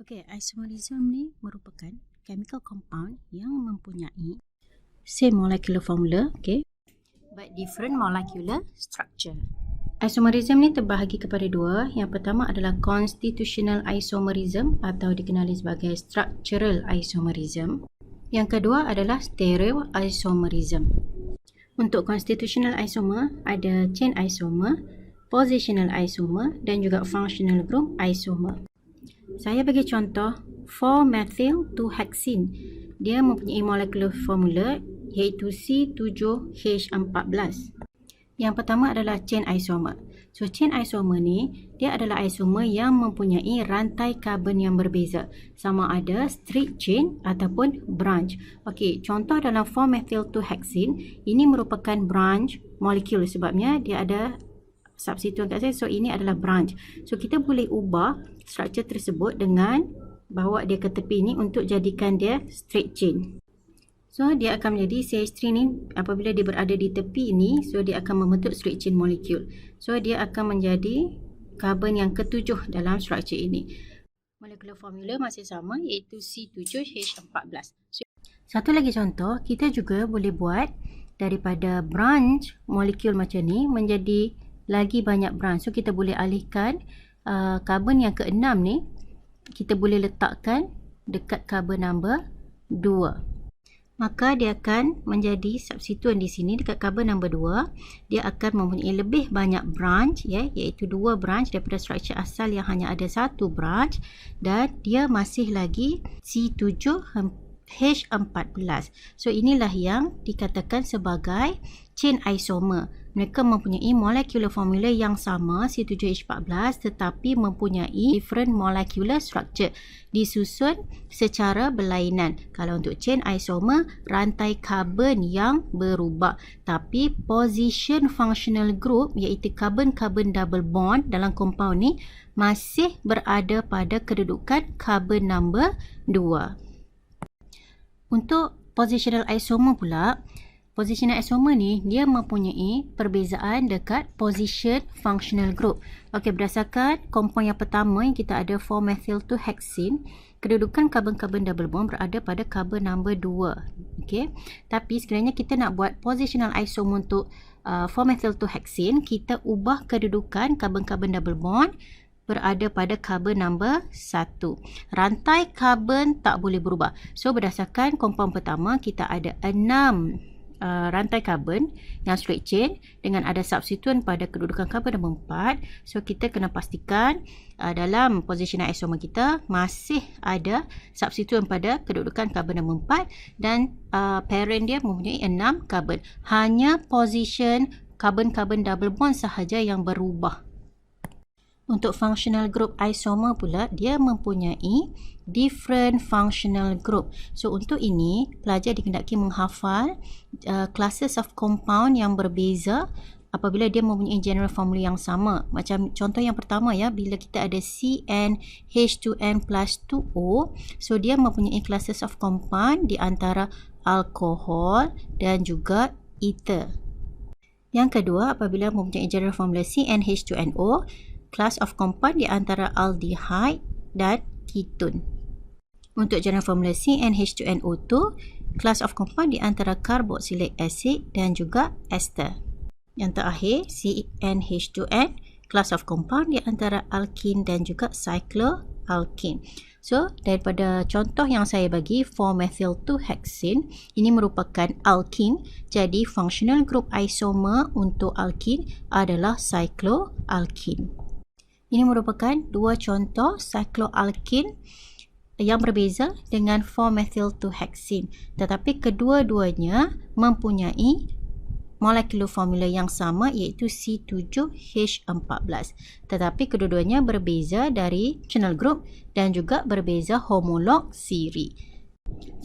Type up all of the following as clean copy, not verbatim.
Okey, isomerism ni merupakan chemical compound yang mempunyai same molecular formula, but different molecular structure. Isomerism ni terbahagi kepada dua. Yang pertama adalah constitutional isomerism atau dikenali sebagai structural isomerism. Yang kedua adalah stereo isomerism. Untuk constitutional isomer ada chain isomer, positional isomer dan juga functional group isomer. Saya bagi contoh 4-methyl-2-hexene. Dia mempunyai molecular formula iaitu C7H14. Yang pertama adalah chain isomer. So chain isomer ni dia adalah isomer yang mempunyai rantai karbon yang berbeza, sama ada straight chain ataupun branch. Okey, contoh dalam 4-methyl-2-hexene ini merupakan branch molekul sebabnya dia ada substituent kat saya. So ini adalah branch. So kita boleh ubah struktur tersebut dengan bawa dia ke tepi ni untuk jadikan dia straight chain. So dia akan menjadi CH3 ni apabila dia berada di tepi ni, so dia akan membentuk straight chain molekul. So dia akan menjadi karbon yang ketujuh dalam struktur ini. Molecular formula masih sama iaitu C7H14. So, satu lagi contoh, kita juga boleh buat daripada branch molekul macam ni menjadi lagi banyak branch. So kita boleh alihkan karbon yang ke-6 ni, kita boleh letakkan dekat karbon number 2. Maka dia akan menjadi substituent di sini dekat karbon number 2. Dia akan mempunyai lebih banyak branch, iaitu 2 branch daripada struktur asal yang hanya ada 1 branch, dan dia masih lagi C7H14. So inilah yang dikatakan sebagai chain isomer. Mereka mempunyai molecular formula yang sama C7H14 tetapi mempunyai different molecular structure, disusun secara berlainan. Kalau untuk chain isomer, rantai karbon yang berubah, tapi position functional group iaitu karbon-karbon double bond dalam compound ni masih berada pada kedudukan karbon number 2. Untuk positional isomer pula, positional isomer ni dia mempunyai perbezaan dekat position functional group. Okey, berdasarkan compound yang pertama yang kita ada 4-methyl-2-hexene, kedudukan karbon-karbon double bond berada pada karbon number 2. Okey, tapi sekiranya kita nak buat positional isomer untuk 4-methyl-2-hexene, kita ubah kedudukan karbon-karbon double bond berada pada karbon number 1. Rantai karbon tak boleh berubah. So berdasarkan compound pertama, kita ada 6 rantai karbon yang straight chain dengan ada substituent pada kedudukan karbon nombor 4. So kita kena pastikan dalam positional isomer kita masih ada substituent pada kedudukan karbon nombor 4 dan parent dia mempunyai 6 karbon. Hanya position karbon-karbon double bond sahaja yang berubah. Untuk functional group isomer pula, dia mempunyai different functional group. So untuk ini, pelajar dikehendaki menghafal classes of compound yang berbeza apabila dia mempunyai general formula yang sama. Macam contoh yang pertama bila kita ada CnH2n plus 2O, so dia mempunyai classes of compound di antara alkohol dan juga ether. Yang kedua, apabila mempunyai general formula CnH2nO, class of compound di antara aldehyde dan ketone. Untuk general formula CnH2nO2, class of compound di antara carboxylic acid dan juga ester. Yang terakhir, CnH2n, class of compound di antara alkene dan juga cycloalkene. So, daripada contoh yang saya bagi, 4-methyl-2-hexene, ini merupakan alkene. Jadi, functional group isomer untuk alkene adalah cycloalkene. Ini merupakan dua contoh cycloalkene yang berbeza dengan 4-methyl-2-hexene. Tetapi kedua-duanya mempunyai molecular formula yang sama iaitu C7H14. Tetapi kedua-duanya berbeza dari functional group dan juga berbeza homolog siri.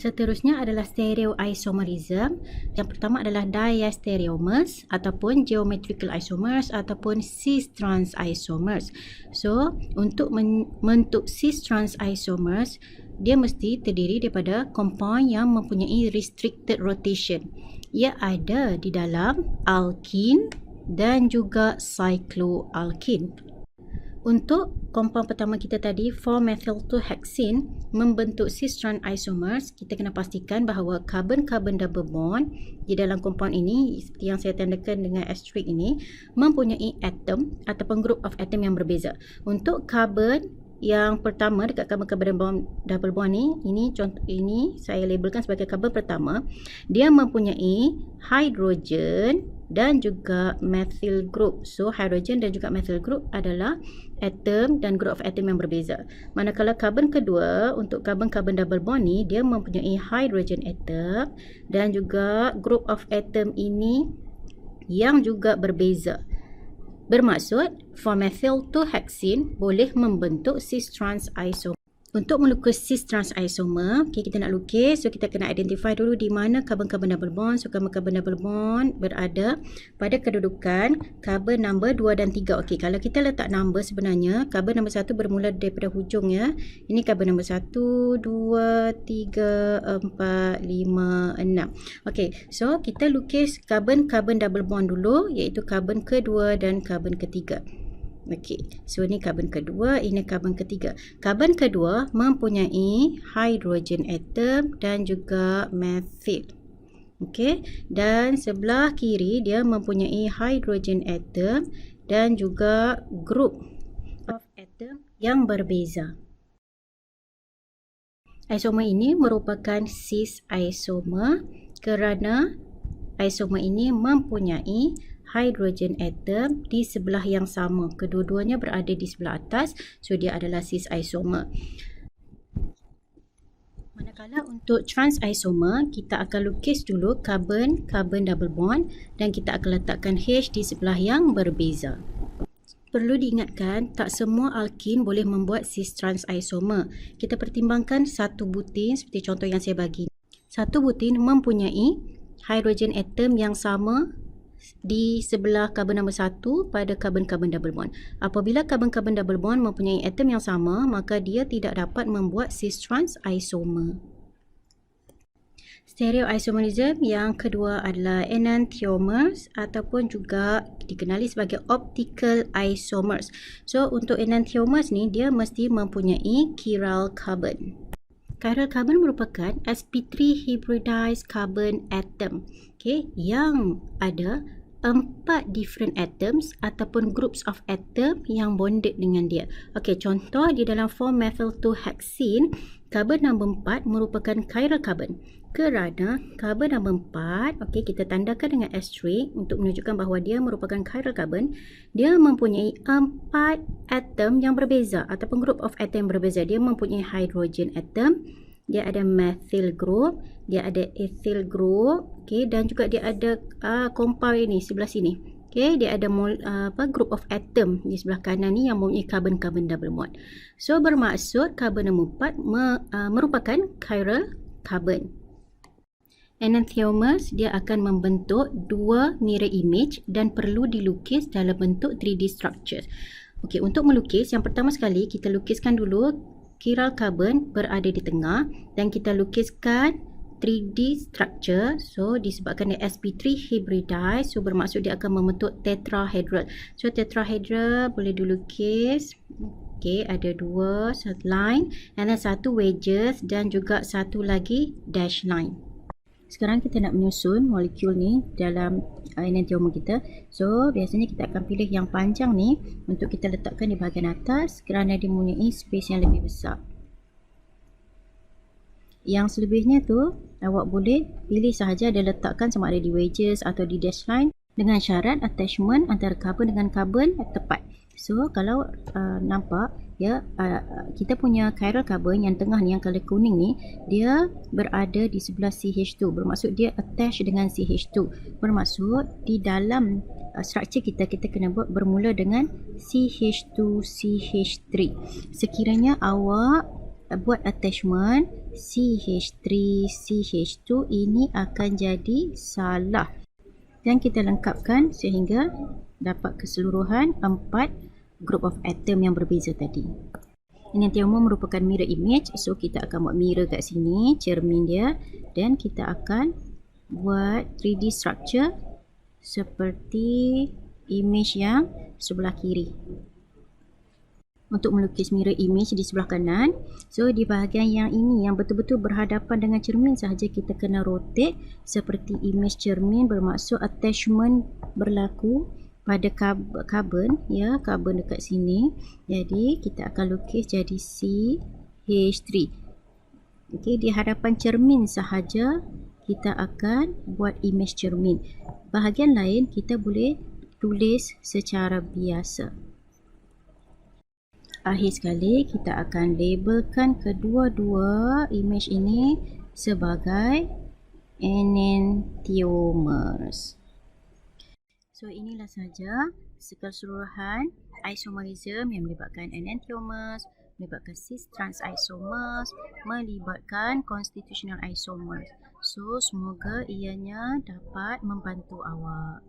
Seterusnya adalah stereoisomerism. Yang pertama adalah diastereomers ataupun geometrical isomers ataupun cis-trans isomers. So, untuk membentuk cis-trans isomers, dia mesti terdiri daripada compound yang mempunyai restricted rotation. Ia ada di dalam alkene dan juga cycloalkene. Untuk compound pertama kita tadi, 4-methyl-2-hexene membentuk cis-trans isomers, kita kena pastikan bahawa karbon-karbon double bond di dalam compound ini, seperti yang saya tandakan dengan asterisk ini, mempunyai atom ataupun group of atom yang berbeza. Untuk karbon yang pertama dekat karbon-karbon double bond ni, ini contoh, ini saya labelkan sebagai karbon pertama, dia mempunyai hidrogen dan juga methyl group. So hidrogen dan juga methyl group adalah atom dan group of atom yang berbeza. Manakala karbon kedua, untuk karbon-karbon double bond ni, dia mempunyai hydrogen atom dan juga group of atom ini yang juga berbeza. Bermaksud 4-methyl-2-hexene boleh membentuk cis-trans isomer. Untuk melukis cis-trans isomer, okay, kita nak lukis, so kita kena identify dulu di mana karbon-karbon double bond. So karbon-karbon double bond berada pada kedudukan karbon number 2 dan 3. Okey, kalau kita letak number sebenarnya, karbon number 1 bermula daripada hujung ya. Ini karbon number 1, 2, 3, 4, 5, 6. Okey, so kita lukis karbon-karbon double bond dulu, iaitu karbon kedua dan karbon ketiga. Okey, so ini karbon kedua, ini karbon ketiga. Karbon kedua mempunyai hydrogen atom dan juga methyl. Okey, dan sebelah kiri dia mempunyai hydrogen atom dan juga group of atom yang berbeza. Isomer ini merupakan cis isomer kerana isomer ini mempunyai hydrogen atom di sebelah yang sama. Kedua-duanya berada di sebelah atas, so dia adalah cis isomer. Manakala untuk trans isomer, kita akan lukis dulu karbon-karbon double bond dan kita akan letakkan H di sebelah yang berbeza. Perlu diingatkan, tak semua alkin boleh membuat cis trans isomer. Kita pertimbangkan satu butin seperti contoh yang saya bagi. Satu butin mempunyai hydrogen atom yang sama di sebelah karbon nombor 1 pada karbon-karbon double bond. Apabila karbon-karbon double bond mempunyai atom yang sama, maka dia tidak dapat membuat cis-trans isomer. Stereoisomerism yang kedua adalah enantiomers ataupun juga dikenali sebagai optical isomers. So untuk enantiomers ni, dia mesti mempunyai chiral carbon. Chiral carbon merupakan sp3 hybridized carbon atom, okay, yang ada 4 different atoms ataupun groups of atom yang bonded dengan dia. Okey, contoh di dalam 4-methyl-2-hexene, karbon nombor 4 merupakan chiral carbon. Kerana karbon nombor 4, okey, kita tandakan dengan asterisk untuk menunjukkan bahawa dia merupakan chiral carbon. Dia mempunyai 4 atom yang berbeza ataupun group of atom yang berbeza. Dia mempunyai hydrogen atom, dia ada methyl group, dia ada ethyl group, okay, dan juga dia ada compound ini sebelah sini. Okay, dia ada group of atom di sebelah kanan ni yang mempunyai karbon-karbon double bond. So bermaksud karbon nombor 4 merupakan chiral carbon. Enantiomers dia akan membentuk dua mirror image dan perlu dilukis dalam bentuk 3D structures. Okey, untuk melukis, yang pertama sekali kita lukiskan dulu chiral carbon berada di tengah dan kita lukiskan 3D structure. So disebabkan dia sp3 hybridized, so bermaksud dia akan membentuk tetrahedral. So tetrahedral boleh dilukis. Okey, ada dua, satu line and then satu wedges dan juga satu lagi dash line. Sekarang kita nak menyusun molekul ni dalam enantiomer kita. So biasanya kita akan pilih yang panjang ni untuk kita letakkan di bahagian atas kerana dia mempunyai space yang lebih besar. Yang selebihnya tu awak boleh pilih sahaja dan letakkan sama ada di wedges atau di dash line dengan syarat attachment antara carbon dengan carbon tepat. So kalau nampak ya, kita punya chiral carbon yang tengah ni, yang color kuning ni, dia berada di sebelah CH2. Bermaksud dia attach dengan CH2. Bermaksud di dalam struktur kita kena buat bermula dengan CH2 CH3. Sekiranya awak buat attachment CH3 CH2, ini akan jadi salah. Dan kita lengkapkan sehingga dapat keseluruhan 4 group of atom yang berbeza tadi. Enantiomer merupakan mirror image, so kita akan buat mirror kat sini, cermin dia, dan kita akan buat 3D structure seperti image yang sebelah kiri. untuk melukis mirror image di sebelah kanan. So di bahagian yang ini yang betul-betul berhadapan dengan cermin sahaja kita kena rotate seperti image cermin, bermaksud attachment berlaku pada carbon ya, carbon dekat sini. Jadi kita akan lukis jadi CH3. Okey, di hadapan cermin sahaja kita akan buat image cermin. Bahagian lain kita boleh tulis secara biasa. Akhir sekali kita akan labelkan kedua-dua image ini sebagai enantiomers. So inilah saja keseluruhan isomerism yang melibatkan enantiomers, melibatkan cis-trans isomers, melibatkan constitutional isomers. So semoga ianya dapat membantu awak.